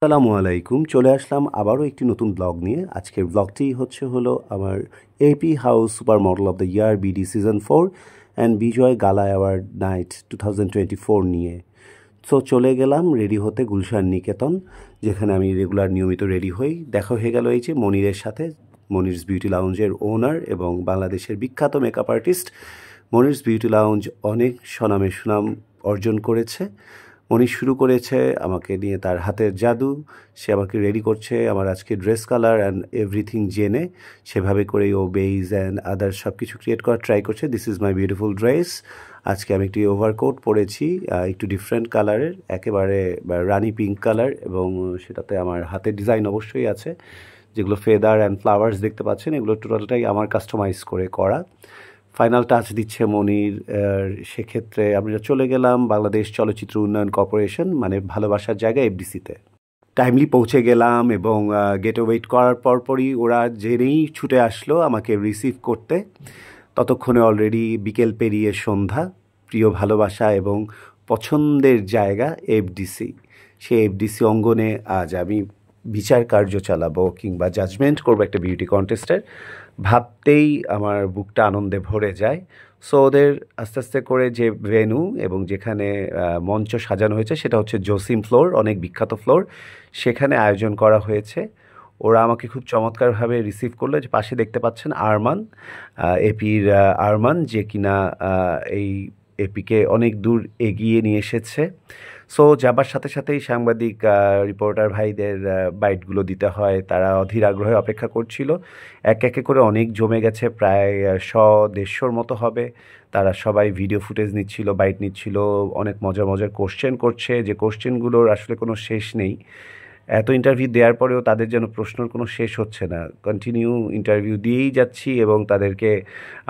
আসসালামু আলাইকুম। চলে আসলাম আবারও একটি নতুন ব্লগ নিয়ে। আজকের ব্লগটি হলো আমার AP house super model of the year BD season 4 and Bijoy gala award night 2024 নিয়ে। সো চলে গেলাম রেডি হতে গুলশান নিকেতন, যেখানে আমি রেগুলার নিয়মিত রেডি হই। দেখা হয়ে গেল এই যে মনিরের সাথে, মনিরস বিউটি লাউঞ্জের ওনার এবং বাংলাদেশের বিখ্যাত মেকআপ আর্টিস্ট। মনিরস বিউটি লাউঞ্জ অনেক সুনাম অর্জন করেছে। মনি শুরু করেছে আমাকে নিয়ে তার হাতের জাদু। সে আমাকে রেডি করছে আমার আজকে ড্রেস কালার অ্যান্ড এভরিথিং জেনে, সেভাবে করেই ও বেইজ অ্যান্ড আদার সব কিছু ক্রিয়েট করার ট্রাই করছে। This is my beautiful dress. আজকে আমি একটি ওভারকোট পরেছি, একটু ডিফারেন্ট কালারের, একেবারে রানি পিঙ্ক কালার, এবং সেটাতে আমার হাতের ডিজাইন অবশ্যই আছে, যেগুলো ফেদার অ্যান্ড ফ্লাওয়ার্স দেখতে পাচ্ছেন। এগুলো টোটালটাই আমার কাস্টমাইজ করে করা। ফাইনাল টাচ দিচ্ছে মনির। সেক্ষেত্রে আমরা চলে গেলাম বাংলাদেশ চলচ্চিত্র উন্নয়ন কর্পোরেশন, মানে ভালোবাসার জায়গা, এফডিসিতে। টাইমলি পৌঁছে গেলাম এবং গেটে ওয়েট করার পরপরই ওরা জেনেই ছুটে আসলো আমাকে রিসিভ করতে। ততক্ষণে অলরেডি বিকেল পেরিয়ে সন্ধ্যা। প্রিয় ভালোবাসা এবং পছন্দের জায়গা এফডিসি। সেই এফডিসি অঙ্গনে আজ আমি বিচার কার্য চালাবো কিংবা জাজমেন্ট করবো একটা বিউটি কন্টেস্টের। ভাবতেই আমার বুকটা আনন্দে ভরে যায়। সো ওদের আস্তে আস্তে করে যে ভেন্যু এবং যেখানে মঞ্চ সাজানো হয়েছে সেটা হচ্ছে জসিম ফ্লোর, অনেক বিখ্যাত ফ্লোর। সেখানে আয়োজন করা হয়েছে। ওরা আমাকে খুব চমৎকারভাবে রিসিভ করলো। যে পাশে দেখতে পাচ্ছেন আরমান, এপির আরমান, যে কিনা এই এপিকে অনেক দূর এগিয়ে নিয়ে এসেছে। সো যাবার সাথে সাথেই সাংবাদিক রিপোর্টার ভাইদের বাইটগুলো দিতে হয়। তারা অধীর আগ্রহে অপেক্ষা করছিল। এক একে করে অনেক জমে গেছে, প্রায় 100-150 মতো হবে। তারা সবাই ভিডিও ফুটেজ নিচ্ছিল, বাইট নিচ্ছিল, অনেক মজার কোশ্চেন করছে, যে কোশ্চেনগুলোর আসলে কোনো শেষ নেই। এত ইন্টারভিউ দেওয়ার পরেও তাদের যেন প্রশ্নের কোনো শেষ হচ্ছে না। কন্টিনিউ ইন্টারভিউ দিয়েই যাচ্ছি এবং তাদেরকে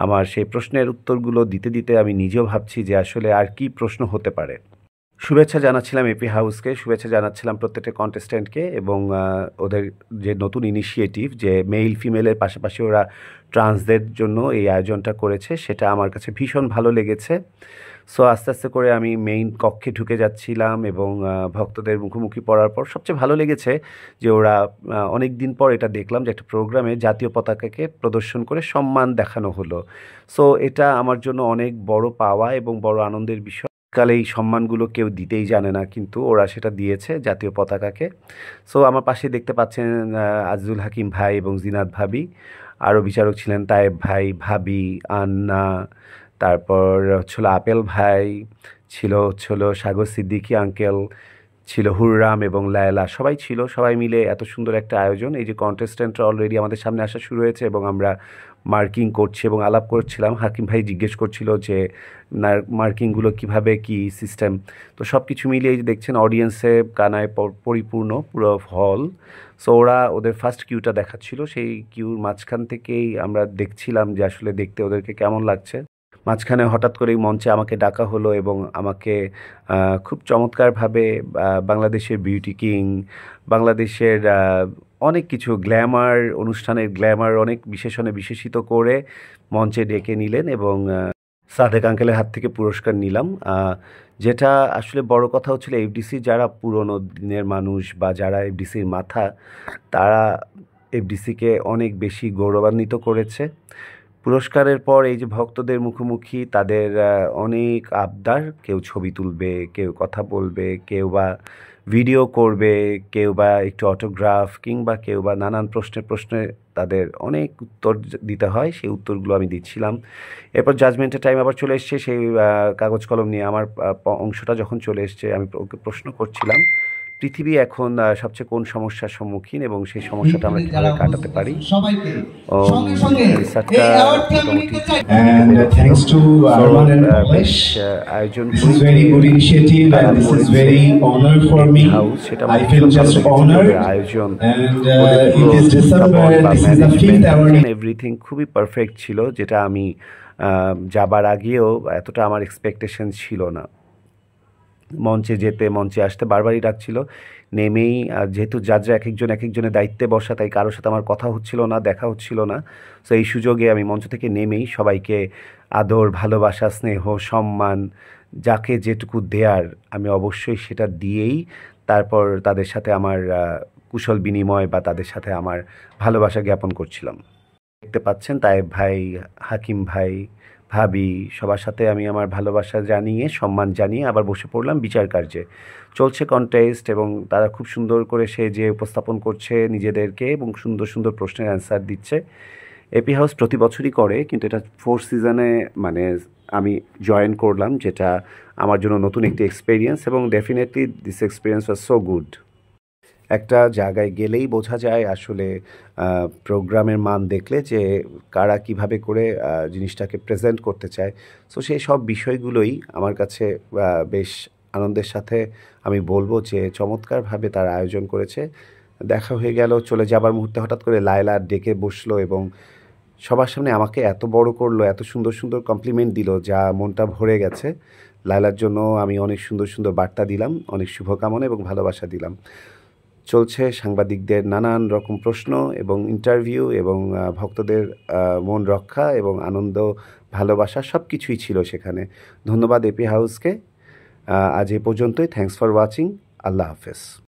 আমার সেই প্রশ্নের উত্তরগুলো দিতে দিতে আমি নিজেও ভাবছি যে আসলে আর কি প্রশ্ন হতে পারে। শুভেচ্ছা জানাচ্ছিলাম এপি হাউসকে, শুভেচ্ছা জানাচ্ছিলাম প্রত্যেকটা কন্টেস্ট্যান্টকে, এবং ওদের যে নতুন ইনিশিয়েটিভ, যে মেল ফিমেলের পাশাপাশি ওরা ট্রান্সদের জন্য এই আয়োজনটা করেছে, সেটা আমার কাছে ভীষণ ভালো লেগেছে। সো আস্তে আস্তে করে আমি মেইন কক্ষে ঢুকে যাচ্ছিলাম এবং ভক্তদের মুখোমুখি পড়ার পর সবচেয়ে ভালো লেগেছে যে ওরা অনেক দিন পর এটা দেখলাম যে একটা প্রোগ্রামে জাতীয় পতাকাকে প্রদর্শন করে সম্মান দেখানো হলো। সো এটা আমার জন্য অনেক বড় পাওয়া এবং বড় আনন্দের বিষয়। কালে এই সম্মানগুলো কেউ দিতেই জানে না, কিন্তু ওরা সেটা দিয়েছে জাতীয় পতাকাকে। সো আমার পাশে দেখতে পাচ্ছেন আজিজুল হাকিম ভাই এবং জিনাত ভাবি। আরও বিচারক ছিলেন তায়েব ভাই, ভাবি, আন্না, তারপর হচ্ছিল আপেল ভাই, হচ্ছিল সাগর সিদ্দিকী আঙ্কেল, ছিল হুররাম এবং লায়লা, সবাই ছিল। সবাই মিলে এত সুন্দর একটা আয়োজন। এই যে কন্টেস্ট্যান্টরা অলরেডি আমাদের সামনে আসা শুরু হয়েছে এবং আমরা মার্কিং করছি এবং আলাপ করছিলাম। হাকিম ভাই জিজ্ঞেস করছিল যে মার্কিংগুলো কিভাবে, কি সিস্টেম। তো সব কিছু মিলিয়ে এই যে দেখছেন অডিয়েন্সে কানায় পরিপূর্ণ পুরো হল। সো ওরা ওদের ফার্স্ট কিউটা দেখাচ্ছিল, সেই কিউর মাঝখান থেকেই আমরা দেখছিলাম যে আসলে দেখতে ওদেরকে কেমন লাগছে। মাঝখানে হঠাৎ করেই মঞ্চে আমাকে ডাকা হলো এবং আমাকে খুব চমৎকারভাবে বাংলাদেশের বিউটি কিং, বাংলাদেশের অনেক কিছু গ্ল্যামার, অনুষ্ঠানের গ্ল্যামার অনেক বিশেষণে বিশেষিত করে মঞ্চে ডেকে নিলেন এবং সাদেক আঙ্কেলের হাত থেকে পুরস্কার নিলাম। যেটা আসলে বড় কথা হচ্ছিল, এফডিসি যারা পুরনো দিনের মানুষ বা যারা এফডিসির মাথা, তারা এফডিসিকে অনেক বেশি গৌরবান্বিত করেছে। পুরস্কারের পর এই যে ভক্তদের মুখোমুখি তাদের অনেক আবদার, কেউ ছবি তুলবে, কেউ কথা বলবে, কেউ বা ভিডিও করবে, কেউ বা একটু অটোগ্রাফ, কিংবা কেউ বা নানান প্রশ্নে তাদের অনেক উত্তর দিতে হয়। সেই উত্তরগুলো আমি দিচ্ছিলাম। এরপর জাজমেন্টের টাইম আবার চলে এসছে। সেই কাগজ কলম নিয়ে আমার অংশটা যখন চলে এসছে, আমি ওকে প্রশ্ন করছিলাম পৃথিবী এখন সবচেয়ে কোন সমস্যার সম্মুখীন এবং সেই সমস্যাটা আমরা কীভাবে কাটাতে পারি। আয়োজন এভরিথিং খুবই পারফেক্ট ছিল, যেটা আমি যাবার আগেও এতটা আমার এক্সপেকটেশন ছিল না। মঞ্চে আসতে বারবারই ডাকছিল, নেমেই যেহেতু জাজরা এক একজনের দায়িত্বে বসা, তাই কারোর সাথে আমার কথা হচ্ছিল না, দেখা হচ্ছিল না। সো এই সুযোগে আমি মঞ্চ থেকে নেমেই সবাইকে আদর, ভালোবাসা, স্নেহ, সম্মান, যাকে যেটুকু দেয়ার আমি অবশ্যই সেটা দিয়েই তারপর তাদের সাথে আমার কুশল বিনিময় বা তাদের সাথে আমার ভালোবাসা জ্ঞাপন করছিলাম। দেখতে পাচ্ছেন তায়েব ভাই, হাকিম ভাই, ভাবি সবার সাথে আমি আমার ভালোবাসা জানিয়ে, সম্মান জানিয়ে আবার বসে পড়লাম বিচার কার্যে। চলছে কনটেস্ট এবং তারা খুব সুন্দর করে সেজে উপস্থাপন করছে নিজেদেরকে এবং সুন্দর, সুন্দর প্রশ্নের অ্যান্সার দিচ্ছে। এপি হাউস প্রতি বছরই করে, কিন্তু এটা 4th সিজনে মানে আমি জয়েন করলাম, যেটা আমার জন্য নতুন একটি এক্সপেরিয়েন্স এবং definitely this experience was so good. একটা জায়গায় গেলেই বোঝা যায় আসলে প্রোগ্রামের মান দেখলে যে কারা কিভাবে করে জিনিসটাকে প্রেজেন্ট করতে চায়। সো সেই সব বিষয়গুলোই আমার কাছে বেশ আনন্দের সাথে আমি বলবো যে চমৎকারভাবে তারা আয়োজন করেছে। দেখা হয়ে গেল, চলে যাবার মুহূর্তে হঠাৎ করে লায়লা ডেকে বসলো এবং সবার সামনে আমাকে এত বড় করলো, এত সুন্দর, সুন্দর কমপ্লিমেন্ট দিল যা মনটা ভরে গেছে। লায়লার জন্য আমি অনেক সুন্দর, সুন্দর বার্তা দিলাম, অনেক শুভকামনা এবং ভালোবাসা দিলাম। চলছে সাংবাদিকদের নানান রকম প্রশ্ন এবং ইন্টারভিউ এবং ভক্তদের মন রক্ষা এবং আনন্দ, ভালোবাসা সব কিছুই ছিল সেখানে। ধন্যবাদ এপি হাউসকে। আজ এ পর্যন্তই। Thanks for watching. আল্লাহ হাফেজ।